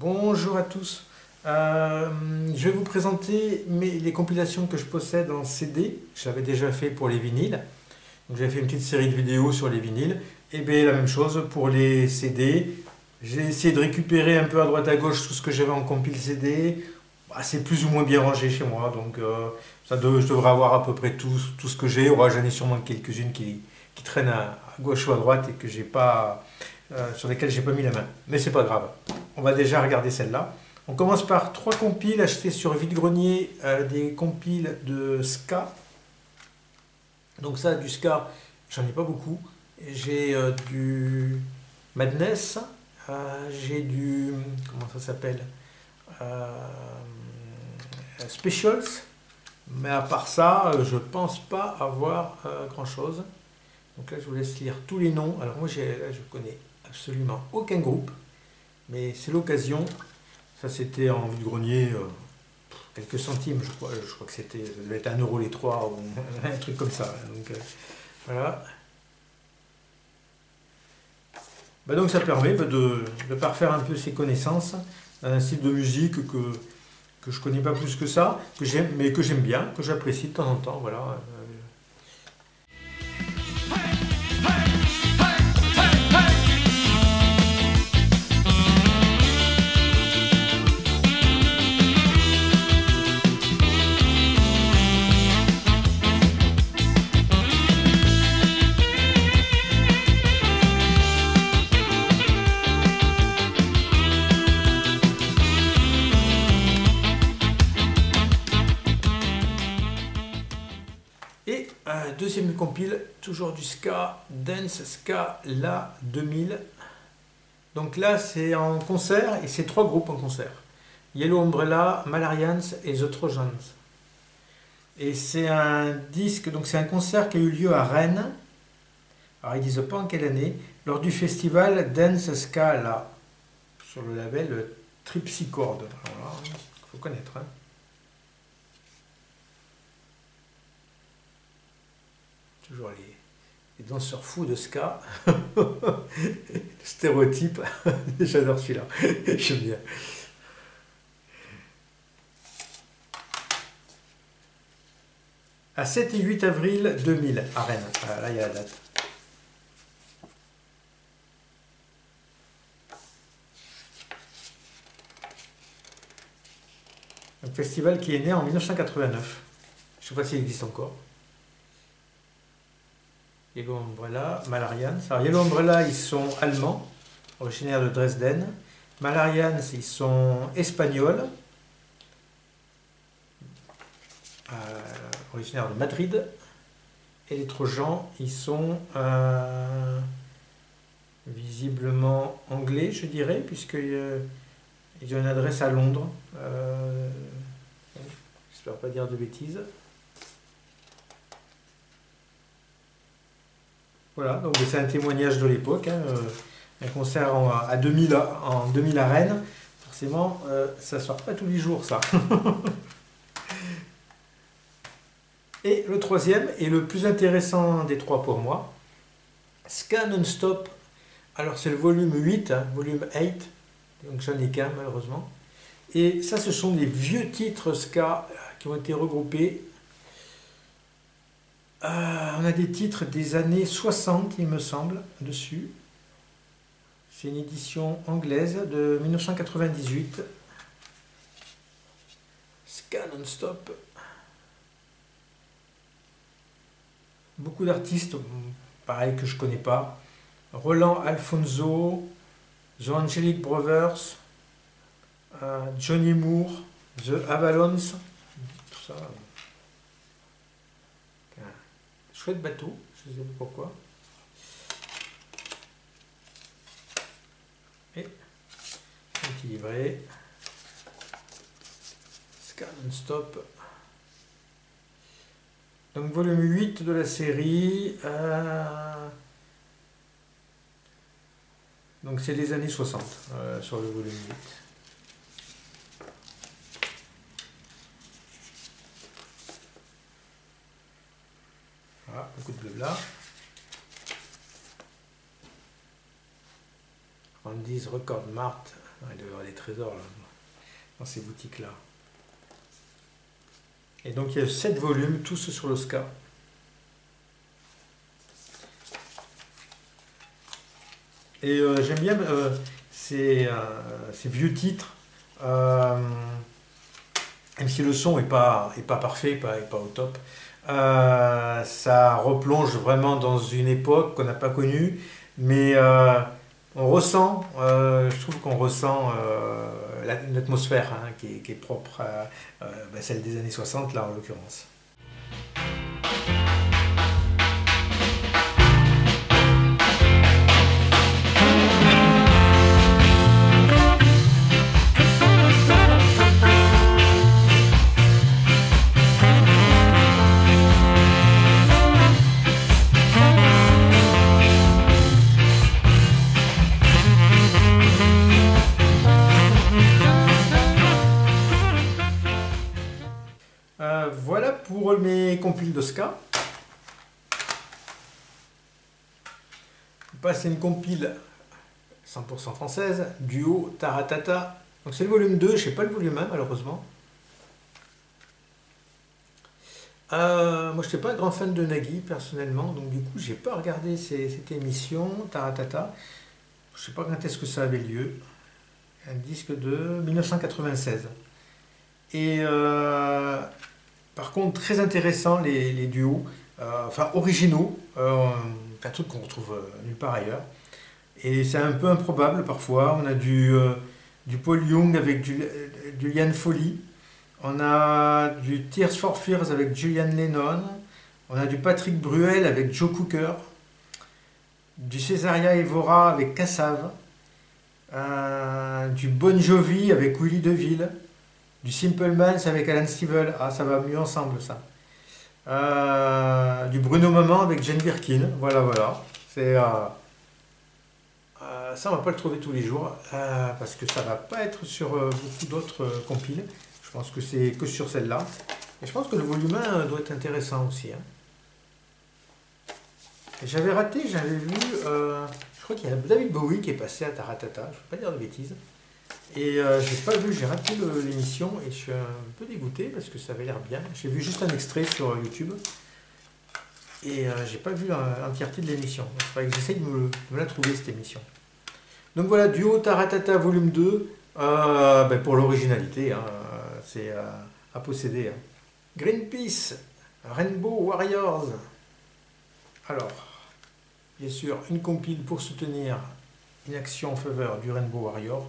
Bonjour à tous. Je vais vous présenter les compilations que je possède en CD. Je l'avais déjà fait pour les vinyles. Donc j'avais fait une petite série de vidéos sur les vinyles. Et bien la même chose pour les CD. J'ai essayé de récupérer un peu à droite à gauche tout ce que j'avais en compile CD. Bah, c'est plus ou moins bien rangé chez moi. Donc je devrais avoir à peu près tout ce que j'ai. J'en ai sûrement quelques-unes qui traînent à gauche ou à droite et que j'ai pas, sur lesquelles j'ai pas mis la main. Mais c'est pas grave. On va déjà regarder celle-là. On commence par 3 compiles achetés sur vide-grenier, des compiles de ska. Donc ça, du ska, j'en ai pas beaucoup. J'ai du Madness, j'ai du, comment ça s'appelle, Specials. Mais à part ça, je pense pas avoir grand-chose. Donc là, je vous laisse lire tous les noms. Alors moi, là, je connais absolument aucun groupe. Mais c'est l'occasion. Ça, c'était en vide-grenier, quelques centimes, je crois. Je crois que ça devait être 1 € les 3 ou un truc comme ça. Donc, voilà. Bah, donc, ça permet de parfaire un peu ses connaissances dans un style de musique que je connais pas plus que ça, mais que j'aime bien, que j'apprécie de temps en temps. Voilà. Et deuxième compile, toujours du ska, Dance Ska La 2000. Donc là, c'est en concert et c'est 3 groupes en concert. Yellow Umbrella, Malarians et The Trojans. Et c'est un disque, donc c'est un concert qui a eu lieu à Rennes. Alors ils disent pas en quelle année, lors du festival Dance Ska La, sur le label Tripsichord. Alors là, il faut connaître. Hein. Toujours les danseurs fous de ska. Stéréotype. J'adore celui-là. J'aime bien. À 7 et 8 avril 2000 à Rennes. Voilà, là, il y a la date. Un festival qui est né en 1989. Je ne sais pas s'il existe encore. Yellow Umbrella, Malarians. Alors Yellow Umbrella, ils sont allemands, originaires de Dresden. Malarians, ils sont espagnols, originaires de Madrid. Et les Trojans, ils sont visiblement anglais, je dirais, puisqu'ils ont une adresse à Londres. J'espère pas dire de bêtises. Voilà, donc c'est un témoignage de l'époque, hein, un concert en 2000 à Rennes, forcément ça sort pas tous les jours ça. Et le troisième, et le plus intéressant des 3 pour moi, Ska Non-Stop, alors c'est le volume 8, hein, volume 8, donc j'en ai qu'un malheureusement, et ça ce sont des vieux titres ska qui ont été regroupés. On a des titres des années 60, il me semble, dessus. C'est une édition anglaise de 1998. Ska Non-Stop. Beaucoup d'artistes, pareil, que je ne connais pas. Roland Alfonso, The Angelic Brothers, Johnny Moore, The Avalons, tout ça. Chouette bateau, je ne sais pas pourquoi. Et un petit livret. Ska Non-Stop. Donc volume 8 de la série. Donc c'est les années 60 sur le volume 8. Voilà, beaucoup de blabla. Randy's Record Mart Il doit y avoir des trésors là, dans ces boutiques-là. Et donc il y a 7 volumes, tous sur le ska. Et j'aime bien ces vieux titres, même si le son n'est pas parfait, est pas au top. Ça replonge vraiment dans une époque qu'on n'a pas connue, mais on ressent, je trouve qu'on ressent une atmosphère hein, qui est propre à celle des années 60 là en l'occurrence. Voilà pour mes compiles de ska. On passe à une compile 100% française, duo Taratata. Donc c'est le volume 2, je ne sais pas le volume 1 malheureusement. Moi je n'étais pas un grand fan de Nagui personnellement, donc du coup j'ai pas regardé cette émission Taratata. Je ne sais pas quand est-ce que ça avait lieu. Un disque de 1996. Et par contre, très intéressant les duos, enfin originaux, un truc qu'on retrouve nulle part ailleurs. Et c'est un peu improbable parfois. On a du Paul Young avec du Liane Foley. On a du Tears for Fears avec Julian Lennon. On a du Patrick Bruel avec Joe Cooker. Du Cesaria Evora avec Kassav. Du Bon Jovi avec Willy DeVille. Du Simple Minds avec Alan Stivell, ah ça va mieux ensemble ça. Du Bruno Maman avec Jane Birkin, voilà. C'est, ça on va pas le trouver tous les jours, parce que ça va pas être sur beaucoup d'autres compiles. Je pense que c'est que sur celle-là. Et je pense que le volume 1 doit être intéressant aussi. Hein. J'avais vu, je crois qu'il y a David Bowie qui est passé à Taratata, je ne veux pas dire de bêtises. Et j'ai raté l'émission et je suis un peu dégoûté parce que ça avait l'air bien. J'ai vu juste un extrait sur YouTube et j'ai pas vu l'entièreté de l'émission. Il faudrait que j'essaye de me la trouver cette émission. Donc voilà, duo Taratata volume 2, pour l'originalité, hein, c'est à posséder. Hein. Greenpeace, Rainbow Warriors. Alors, bien sûr, une compile pour soutenir une action en faveur du Rainbow Warrior.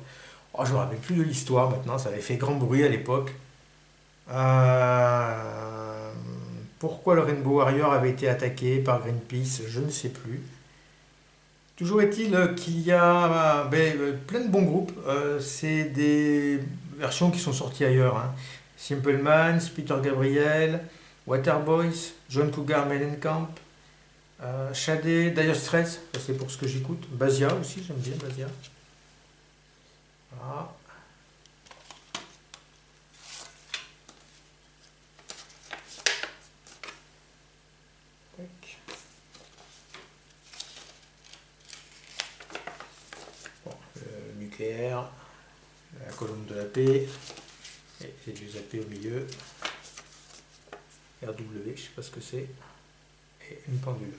Oh, je ne me rappelle plus de l'histoire maintenant, ça avait fait grand bruit à l'époque. Pourquoi le Rainbow Warrior avait été attaqué par Greenpeace, je ne sais plus. Toujours est-il qu'il y a plein de bons groupes. C'est des versions qui sont sorties ailleurs. Hein. Simple Minds, Peter Gabriel, Waterboys, John Cougar Mellencamp, Shadé, Dire Straits, c'est pour ce que j'écoute. Basia aussi, j'aime bien Basia. Voilà. Bon, le nucléaire, la colonne de la paix, et j'ai du zappé au milieu. RW, je ne sais pas ce que c'est, et une pendule.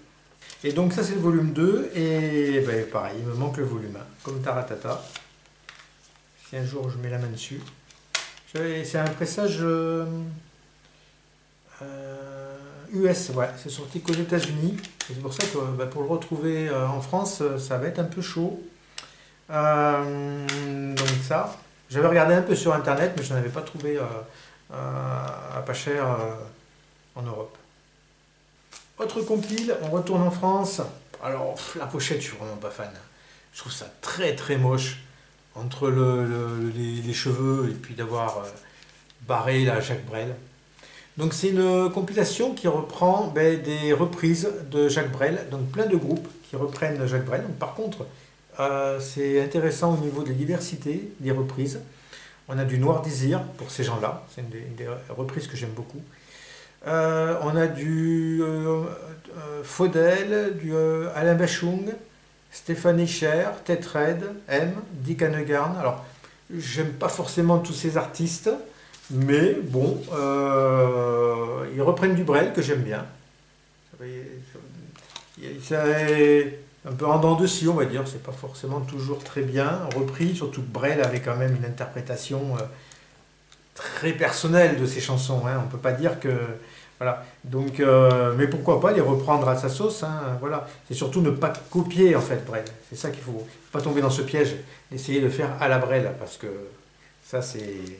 Et donc ça c'est le volume 2, et pareil, il me manque le volume 1, comme Taratata. Si un jour je mets la main dessus. C'est un pressage US, ouais, c'est sorti qu'aux États-Unis. C'est pour ça que pour le retrouver en France, ça va être un peu chaud. Donc ça, j'avais regardé un peu sur internet, mais je n'en avais pas trouvé à pas cher en Europe. Autre compile, on retourne en France. Alors la pochette, je suis vraiment pas fan. Je trouve ça très très moche. Entre les cheveux et puis d'avoir barré la Jacques Brel. Donc c'est une compilation qui reprend des reprises de Jacques Brel, donc plein de groupes qui reprennent Jacques Brel. Donc, par contre, c'est intéressant au niveau de la diversité des reprises. On a du Noir Désir pour ces gens-là, c'est une des reprises que j'aime beaucoup. On a du Faudel, du Alain Bachung, Stéphanie Cher, Ted Red, M, Dick Hanegarn. Alors, J'aime pas forcément tous ces artistes, mais bon, ils reprennent du Brel que j'aime bien. C'est un peu en dents de scie, on va dire. C'est pas forcément toujours très bien repris, surtout que Brel avait quand même une interprétation très personnelle de ses chansons. Hein. On peut pas dire que voilà. Donc, mais pourquoi pas les reprendre à sa sauce. Hein. Voilà. C'est surtout ne pas copier en fait Brel. C'est ça qu'il faut pas tomber dans ce piège d'essayer de faire à la Brel parce que ça c'est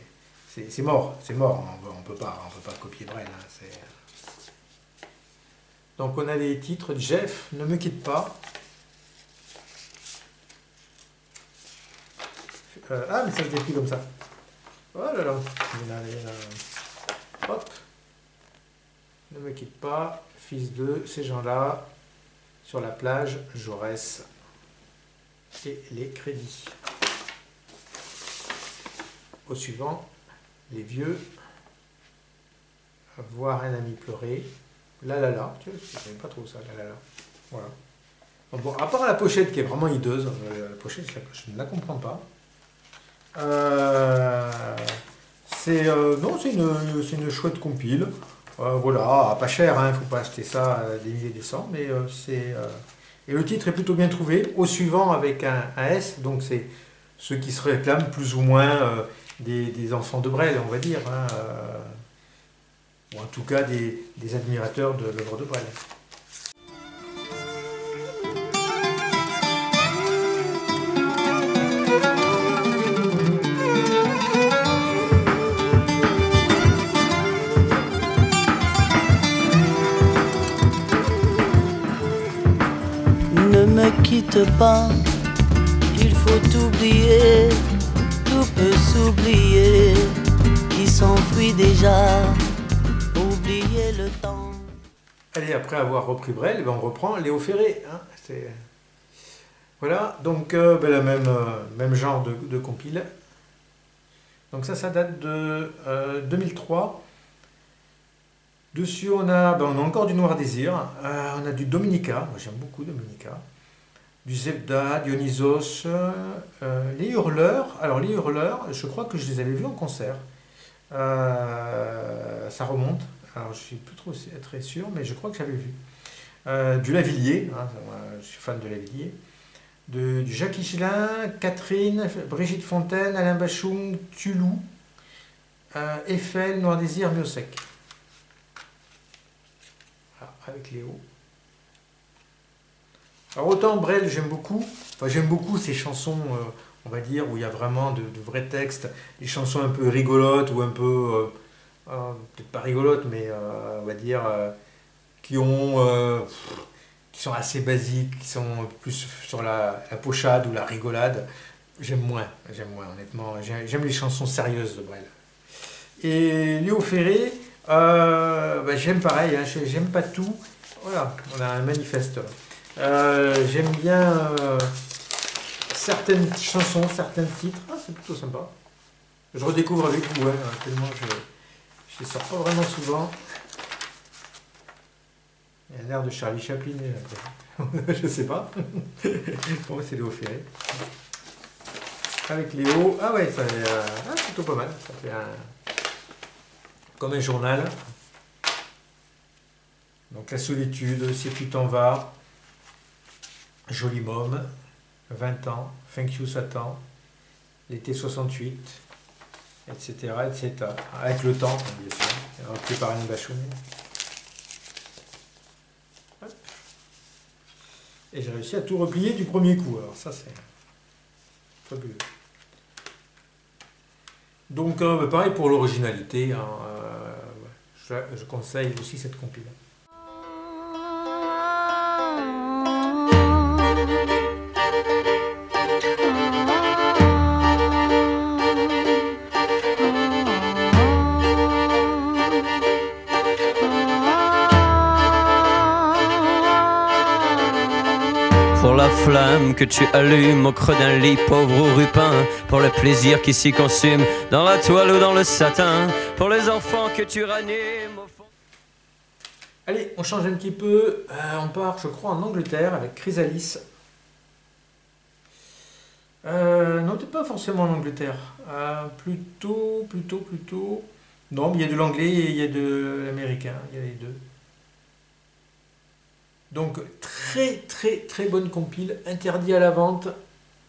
mort. C'est mort. On peut pas copier Brel. Hein. Donc on a les titres. Jeff, ne me quitte pas. Ah mais ça se déplie comme ça. Oh là là. Hop. Ne me quitte pas. Fils de ces gens-là. Sur la plage, Jaurès. Et les crédits. Au suivant, les vieux. Voir un ami pleurer. La la la, tu vois, je n'aime pas trop ça, la la la. Voilà. Bon, à part la pochette qui est vraiment hideuse, la pochette, je ne la comprends pas. Non, c'est une chouette compile. Voilà, pas cher, hein, il ne faut pas acheter ça à des milliers, des cents, mais et le titre est plutôt bien trouvé. Au suivant avec un S, donc c'est ceux qui se réclament plus ou moins des enfants de Brel, on va dire. Hein, ou en tout cas des admirateurs de l'œuvre de Brel. Ne me quitte pas, il faut oublier, tout peut s'oublier, qui s'enfuit déjà. Oublier le temps. Allez, après avoir repris Brel, on reprend Léo Ferré. Hein, voilà, donc le même genre de compile. Donc ça date de 2003. Dessus, on a encore du Noir Désir, on a du Dominica, moi j'aime beaucoup Dominica, du Zebda, Dionysos, les Hurleurs. Alors les Hurleurs, je crois que je les avais vus en concert. Ça remonte, alors je suis plus trop très sûr, mais je crois que j'avais vu. Du Lavillier, hein, je suis fan de Lavillier. Du Jacques Higelin, Catherine, Brigitte Fontaine, Alain Bachung, Tulou, Eiffel, Noir Désir, Miossec. Avec Léo. Alors autant Brel j'aime beaucoup, j'aime beaucoup ces chansons, on va dire, où il y a vraiment de vrais textes, des chansons un peu rigolotes ou un peu, peut-être pas rigolotes, mais on va dire, qui sont assez basiques, qui sont plus sur la pochade ou la rigolade. J'aime moins, honnêtement, j'aime les chansons sérieuses de Brel. Et Léo Ferré, j'aime pareil, hein, j'aime pas tout. Voilà, on a un manifeste. J'aime bien certaines chansons, certains titres. Ah, c'est plutôt sympa. Je redécouvre avec vous, hein, tellement je les sors pas vraiment souvent. Il y a un air de Charlie Chaplin, je sais pas. Pour moi, c'est Léo Ferré. Avec Léo, ah ouais, c'est plutôt pas mal. Ça fait comme un journal. Donc la solitude, si tu t'en vas, joli môme, 20 ans, thank you Satan, l'été 68, etc., etc. Avec le temps, bien sûr, repris par Alain Bachung. Et j'ai réussi à tout replier du premier coup, alors ça c'est fabuleux. Donc pareil pour l'originalité, hein, je conseille aussi cette compile. Pour la flamme que tu allumes au creux d'un lit, pauvre rupin. Pour le plaisir qui s'y consume dans la toile ou dans le satin. Pour les enfants que tu ranimes au fond. Allez, on change un petit peu. On part, je crois, en Angleterre avec Chrysalis. Non, t'es pas forcément en Angleterre. Plutôt. Non, mais il y a de l'anglais et il y a de l'américain. Il y a les deux. Donc, très bonne compile. Interdit à la vente.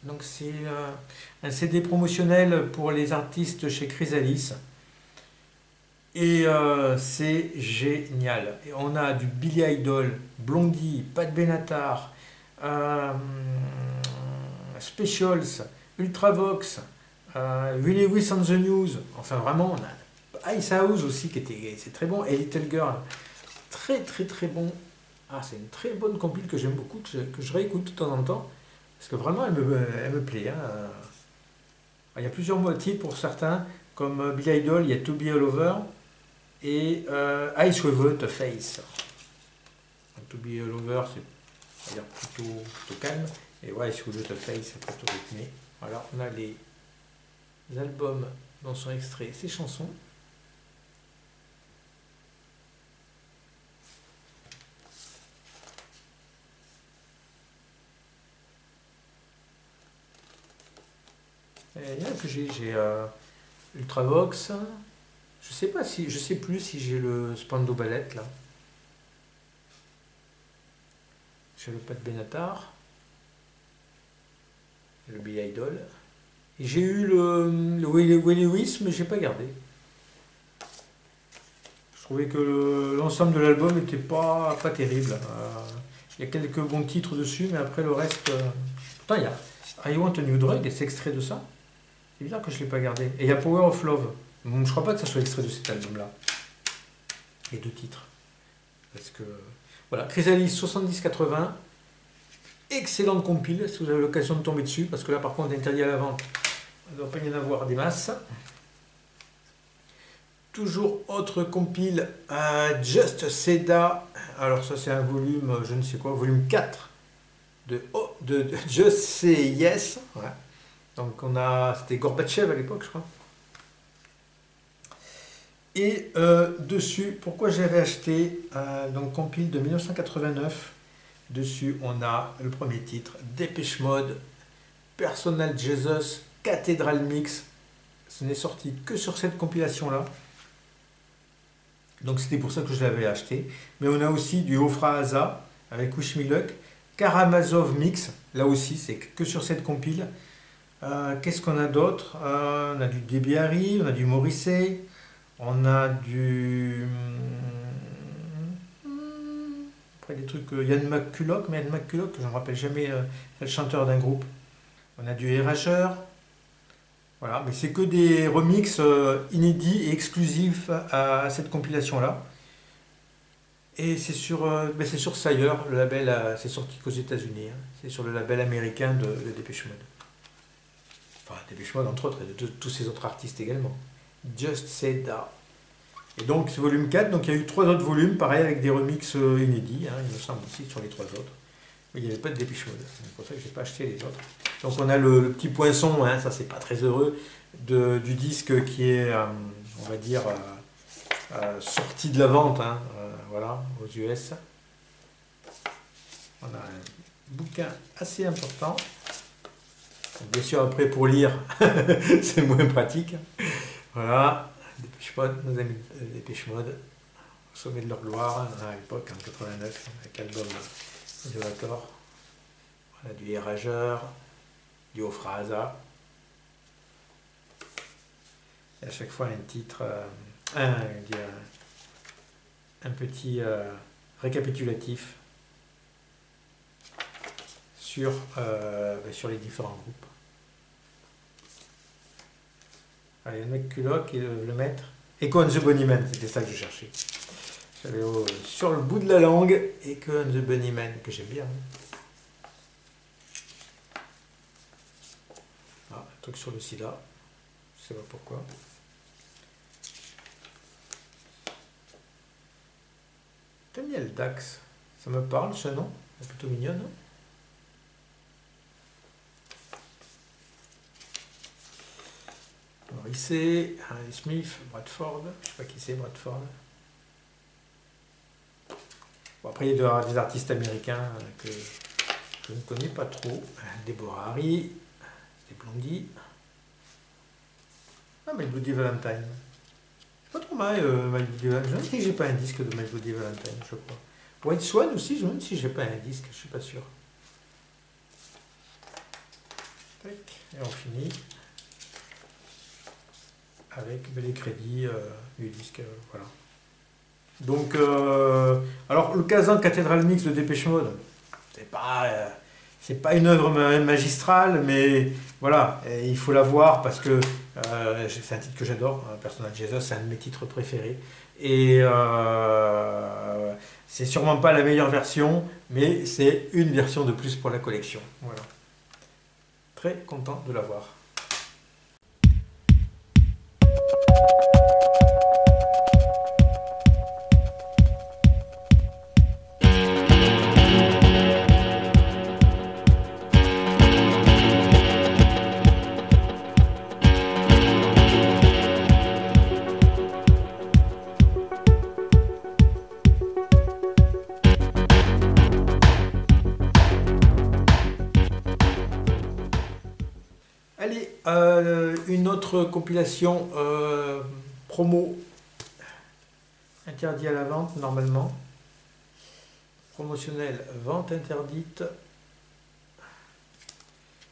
Donc, c'est un CD promotionnel pour les artistes chez Chrysalis. Et c'est génial. Et on a du Billy Idol, Blondie, Pat Benatar, Specials, Ultravox, Willie Lewis on the News. Enfin, vraiment, on a Ice House aussi, c'est très bon. Et Little Girl, très bon. Ah, c'est une très bonne compile que j'aime beaucoup, que je réécoute de temps en temps. Parce que vraiment, elle me plaît. Hein. Il y a plusieurs titres pour certains, comme Billy Idol, il y a To Be All Over et Ice Without a Face. Donc, To Be All Over, c'est plutôt calme, et Ice Without a Face, c'est plutôt rythmé. Voilà, on a les albums dont sont extraits ces chansons. Il y en a que j'ai Ultravox. Je sais plus si j'ai le Spandau Ballet là. J'ai le Pat Benatar, le Billy Idol. Et j'ai eu le Willie Lewis, mais j'ai pas gardé. Je trouvais que l'ensemble de l'album n'était pas terrible. Il y a quelques bons titres dessus, mais après le reste. Pourtant, il y a I Want a New Drug, et c'est extrait de ça. C'est bizarre que je ne l'ai pas gardé. Et il y a Power of Love. Je ne crois pas que ça soit extrait de cet album-là. Et deux titres. Parce que. Voilà, Chrysalis 70-80. Excellente compile, si vous avez l'occasion de tomber dessus. Parce que là, par contre, interdit à la vente. Il ne doit pas y en avoir des masses. Toujours autre compile. Just Seda. Alors, ça, c'est un volume, je ne sais quoi, volume 4 de Just Say Yes. Ouais. Donc c'était Gorbatchev à l'époque, je crois. Et dessus, pourquoi j'avais acheté donc compile de 1989. Dessus, on a le premier titre, Depeche Mode, Personal Jesus, Cathedral Mix. Ce n'est sorti que sur cette compilation-là. Donc c'était pour ça que je l'avais acheté. Mais on a aussi du Ofra Haza avec Wish Me Luck, Karamazov Mix. Là aussi, c'est que sur cette compile. Qu'est-ce qu'on a d'autre? On a du Debbie Harry, on a du Morrissey, on a du. Après des trucs. Ian McCulloch, mais Ian McCulloch, je ne me rappelle jamais, c'est le chanteur d'un groupe. On a du Erasure. Voilà, mais c'est que des remixes inédits et exclusifs à cette compilation-là. Et c'est sur Sire, le label, c'est sorti qu'aux États-Unis. Hein. C'est sur le label américain de Depeche Mode. Enfin, Depeche Mode entre autres, et de tous ces autres artistes également. Just Said That. Et donc, ce volume 4, donc il y a eu 3 autres volumes, pareil, avec des remixes inédits, hein, il me semble aussi, sur les 3 autres. Mais il n'y avait pas de Depeche Mode, c'est pour ça que je n'ai pas acheté les autres. Donc on a le petit poinçon, hein, ça c'est pas très heureux, du disque qui est, on va dire, sorti de la vente, hein, voilà, aux US. On a un bouquin assez important. Bien sûr, après, pour lire, c'est moins pratique. Voilà, Depeche Mode, nos amis Depeche Mode, au sommet de leur gloire, hein, à l'époque, en 89, avec l'album Isolator. On a du Erasure, du Ofra Haza. Et à chaque fois, un titre, un petit récapitulatif sur les différents groupes. Il y a un mec culot qui veut le mettre. Echo and the Bunnymen, c'était ça que je cherchais. J'avais sur le bout de la langue Echo and the Bunnymen, que j'aime bien. Ah, un truc sur le sida. Je sais pas pourquoi. T'aimes bien le Dax? Ça me parle ce nom? C'est plutôt mignonne. Hein? Morrissey, Harry Smith, Bradford, je sais pas qui c'est Bradford. Bon, après il doit y avoir des artistes américains que je ne connais pas trop. Deborah Harry, C'était Blondie. Ah, My Bloody Valentine. Pas trop mal, My Bloody Valentine. Je me demande si j'ai pas un disque de My Bloody Valentine, je crois. White Swan aussi, je me demande si j'ai pas un disque, je suis pas sûr. Et on finit avec les crédits du disque. Voilà. Donc, alors le Kazan Cathedral Mix de Dépêche Mode, c'est pas une œuvre magistrale, mais voilà, il faut la voir parce que c'est un titre que j'adore, Personal Jesus, c'est un de mes titres préférés. Et c'est sûrement pas la meilleure version, mais c'est une version de plus pour la collection. Voilà. Très content de l'avoir. Allez, une autre compilation promo interdit à la vente normalement. Promotionnelle, vente interdite.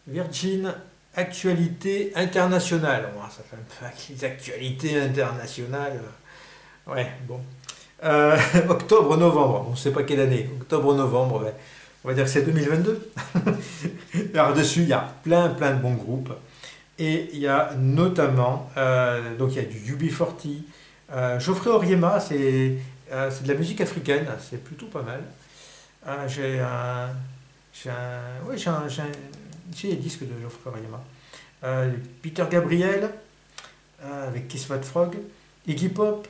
Virgin Actualité Internationale. Oh, ça fait un peu les actualités internationales. Ouais, bon. Octobre-novembre, on ne sait pas quelle année. Octobre-novembre, ben, on va dire que c'est 2022. Alors dessus, il y a plein de bons groupes. Et il y a notamment, donc il y a du UB40. Geoffrey Oriema, c'est de la musique africaine, c'est plutôt pas mal. J'ai les disques de Geoffrey Oriema. Peter Gabriel, avec Kiss Fat Frog. Iggy Pop,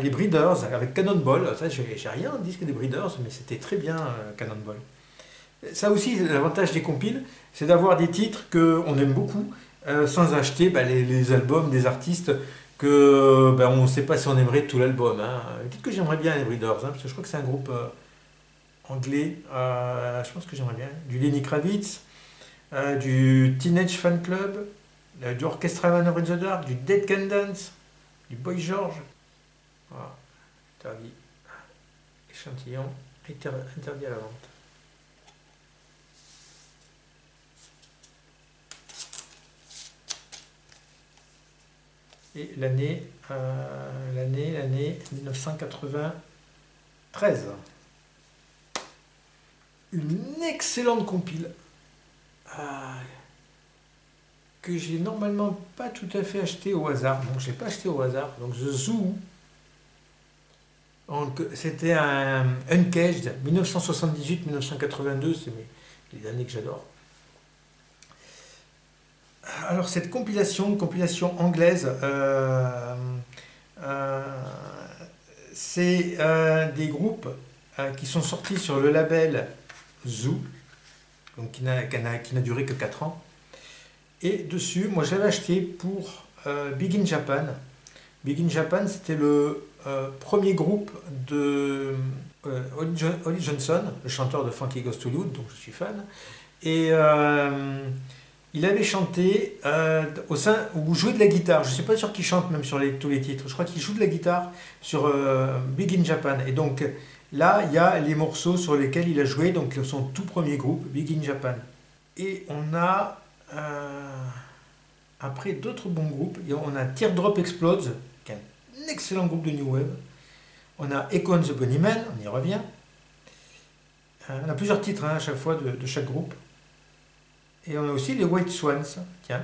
les Breeders, avec Cannonball. Ça, j'ai rien en disque des Breeders, mais c'était très bien, Cannonball. Ça aussi, l'avantage des compiles, c'est d'avoir des titres qu'on aime beaucoup, sans acheter les albums des artistes que on ne sait pas si on aimerait tout l'album. Hein. Peut-être que j'aimerais bien les Breeders, hein, parce que je crois que c'est un groupe anglais. Je pense que j'aimerais bien. Du Lenny Kravitz, du Teenage Fan Club, du Orchestra Man in the Dark, du Dead Can Dance, du Boy George. Voilà. Interdit. Échantillon interdit à la vente. Et l'année 1993. Une excellente compile que j'ai normalement pas tout à fait acheté au hasard. Donc je l'ai pas acheté au hasard. Donc The Zoo. C'était un Uncaged 1978-1982. C'est les années que j'adore. Alors cette compilation anglaise, c'est des groupes qui sont sortis sur le label Zoo, donc qui n'a duré que 4 ans. Et dessus, moi j'avais acheté pour Big in Japan. Big in Japan, c'était le premier groupe de Holly Johnson, le chanteur de Funky Goes to Hollywood, dont je suis fan. Et il avait chanté au sein où jouait de la guitare. Je ne suis pas sûr qu'il chante même sur tous les titres. Je crois qu'il joue de la guitare sur Big in Japan. Et donc là, il y a les morceaux sur lesquels il a joué, donc son tout premier groupe, Big in Japan. Et on a après d'autres bons groupes. On a Teardrop Explodes, qui est un excellent groupe de New Wave. On a Echo and the Bunnymen, on y revient. On a plusieurs titres à chaque fois de chaque groupe. Et on a aussi les White Swans, tiens,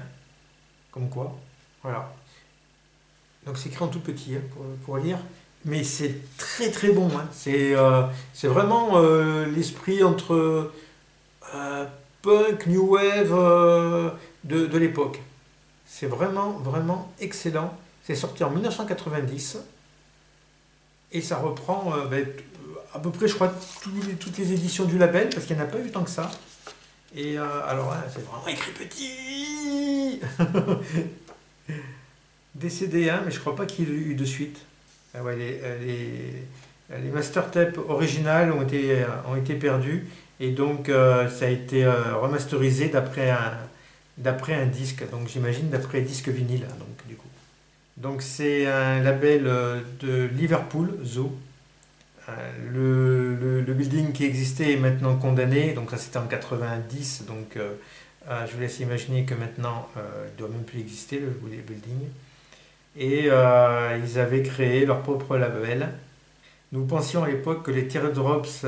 comme quoi, voilà. Donc c'est écrit en tout petit pour lire, mais c'est très bon. Hein. C'est vraiment l'esprit entre punk, new wave de l'époque. C'est vraiment excellent. C'est sorti en 1990 et ça reprend à peu près, je crois, toutes les éditions du label, parce qu'il n'y en a pas eu tant que ça. Et alors là, c'est vraiment écrit petit. Décédé, hein, mais je crois pas qu'il y ait eu de suite. Ah ouais, les master tapes originales ont été perdus, et donc ça a été remasterisé d'après d'après un disque, donc j'imagine d'après disque vinyle, hein, donc du coup. Donc c'est un label de Liverpool, Zoo. Le building qui existait est maintenant condamné, donc ça c'était en 90, donc je vous laisse imaginer que maintenant il ne doit même plus exister le building. Et ils avaient créé leur propre label. Nous pensions à l'époque que les Teardrops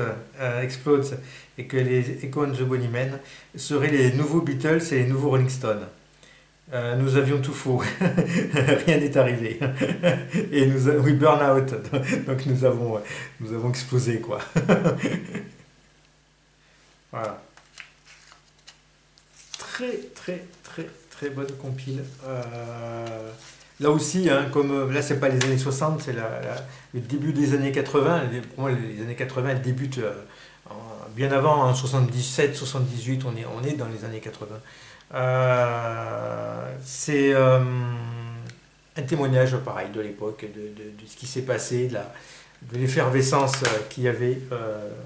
Explode et que les Echo and the Bunnymen seraient les nouveaux Beatles et les nouveaux Rolling Stones. Nous avions tout faux, rien n'est arrivé. Et we burn out, donc nous avons explosé quoi. Voilà. Très bonne compile. Là aussi, hein, comme là c'est pas les années 60, c'est le début des années 80. Pour moi, les années 80 elles débutent bien avant, en 77, 78, on est dans les années 80. C'est un témoignage pareil de l'époque, de ce qui s'est passé, de l'effervescence qu'il y avait,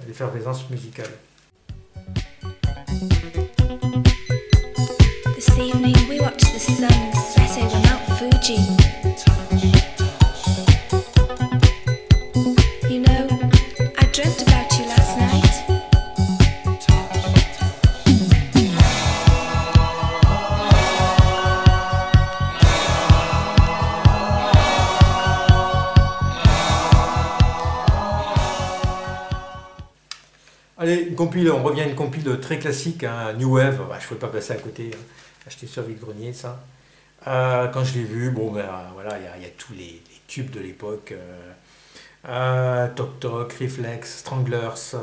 l'effervescence musicale. This evening we watch the sun set over Mount Fuji. You know, I dreamt about you last night. Allez, une compile, on revient à une compile très classique, hein, New Wave, bah, je ne pouvais pas passer à côté, hein. Acheté sur vide-grenier ça. Quand je l'ai vu, bon ben voilà, il y a tous les tubes de l'époque, Tok Tok, Reflex, Stranglers,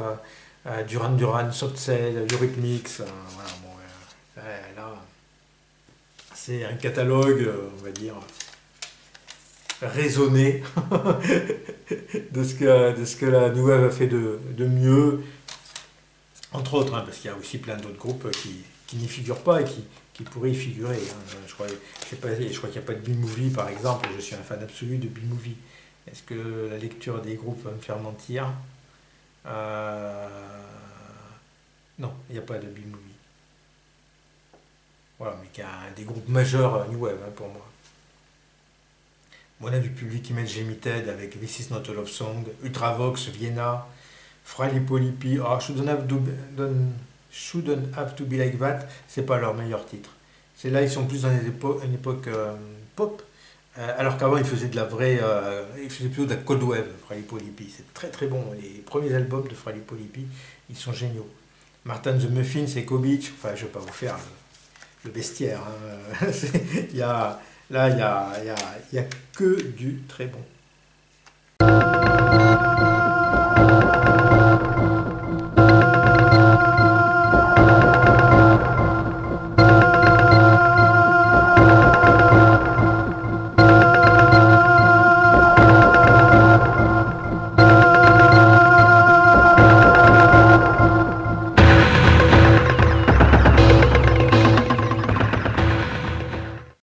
Duran Duran, Soft Cell, Eurythmics, voilà, bon, là, c'est un catalogue, on va dire, raisonné de ce que la New Wave a fait de mieux. Entre autres, hein, parce qu'il y a aussi plein d'autres groupes qui n'y figurent pas et qui pourraient y figurer. Hein. Je crois qu'il n'y a pas de B-Movie, par exemple. Je suis un fan absolu de B-Movie. Est-ce que la lecture des groupes va me faire mentir? Non, il n'y a pas de B-Movie. Voilà, mais qu'il y a des groupes majeurs New Wave, hein, pour moi. On a du public Image Limited avec This Is Not a Love Song, Ultravox, Vienna, Frali Polypi, Shouldn't Have to Be Like That, c'est pas leur meilleur titre. C'est là, ils sont plus dans une époque pop, alors qu'avant ils faisaient ils faisaient plutôt de la cold wave, Frali Polypi. C'est très bon. Les premiers albums de Frali Polypi, ils sont géniaux. Martin the Muffins et Kobich, enfin je vais pas vous faire le bestiaire. Hein. Il y a que du très bon.